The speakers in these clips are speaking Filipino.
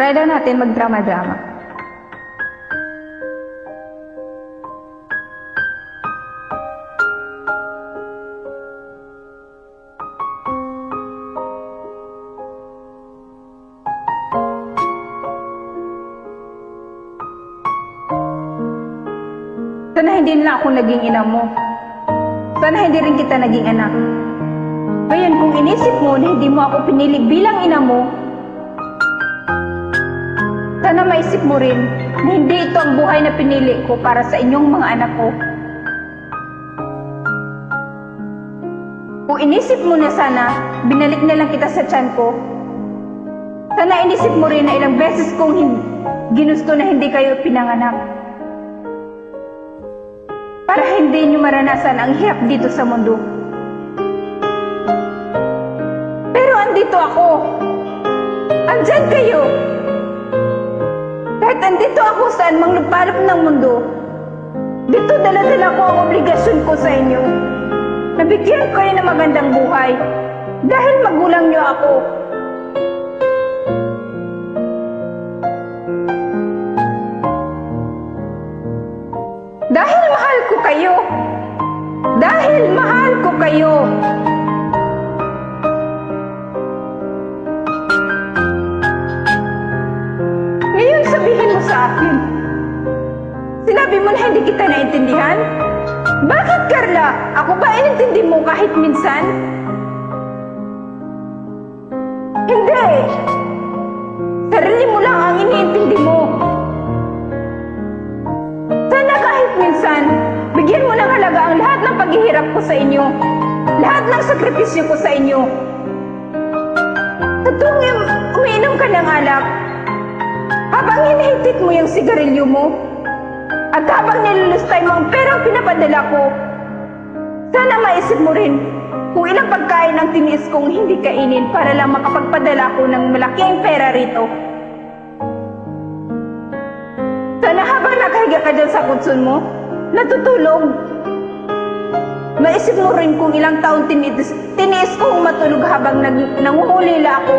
Try daw natin mag-drama-drama. Sana hindi na ako naging ina mo. Sana hindi rin kita naging anak. Ngayon, kung inisip mo na hindi mo ako pinili bilang ina mo, sana maisip mo rin na hindi ito ang buhay na pinili ko para sa inyong mga anak ko. Kung inisip mo na sana, binalik na lang kita sa tiyan ko, sana inisip mo rin na ilang beses kong ginusto na hindi kayo pinanganak. Para hindi nyo maranasan ang hirap dito sa mundo. Pero andito ako. Andyan kayo. Kahit andito ako saan mang lupalop ng mundo, dito dala-dala ko ang obligasyon ko sa inyo. Nabigyan kayo ng magandang buhay dahil magulang nyo ako. Dahil mahal ko kayo. Dahil mahal ko kayo. Ngayon sabihin mo sa akin, sinabi mo na hindi kita naintindihan? Bakit, Carla? Ako ba inintindi mo kahit minsan? Hindi. Sarili mo lang ang iniintindi mo. Sana kahit minsan, bigyan mo ng halaga ang lahat ng paghihirap ko sa inyo. Lahat ng sakripisyo ko sa inyo. Sa tuwing umiinom ka ng alak, habang hinihitit mo yung sigarilyo mo, at habang nilulustay mo ang perang pinapadala ko, sana maisip mo rin kung ilang pagkain ang tiniis kong hindi kainin para lang makapagpadala ko ng malaking pera rito. Sana habang nakahiga ka dyan sa kutsun mo, natutulog, maisip mo rin kung ilang taon tiniis kong matulog habang nanguhulila ako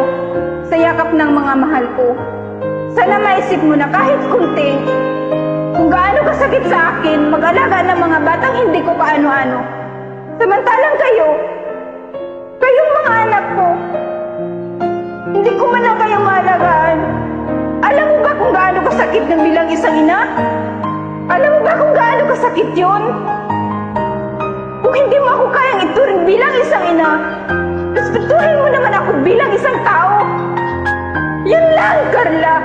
sa yakap ng mga mahal ko. Sana maisip mo na kahit kunti, kung gaano kasakit sa akin mag-alaga ng mga batang hindi ko kaano-ano. Samantalang kayong mga anak ko, hindi ko man lang kayong maalagaan. Alam mo ba kung gaano kasakit ng bilang isang ina? Alam mo ba kung gaano kasakit yun? Kung hindi mo ako kayang ituring bilang isang ina, respetuhin mo naman ako bilang isang tao. Yun lang, Carla.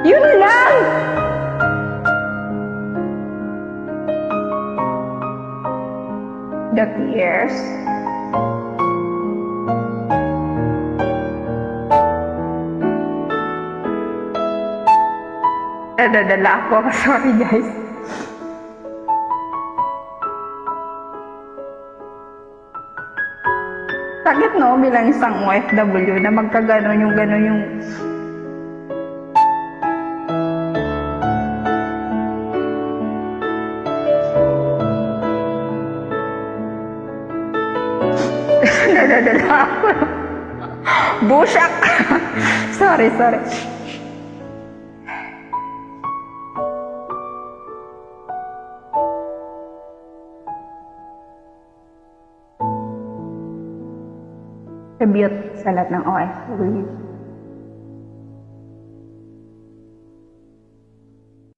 Yun lang. The tears. Nadadala ako. Sorry, guys. Sakit, no? Bilang isang OFW na magkaganon yung ganon yung... Nadadala ako. Busak! Sorry. Tribute sa lahat ng OFW.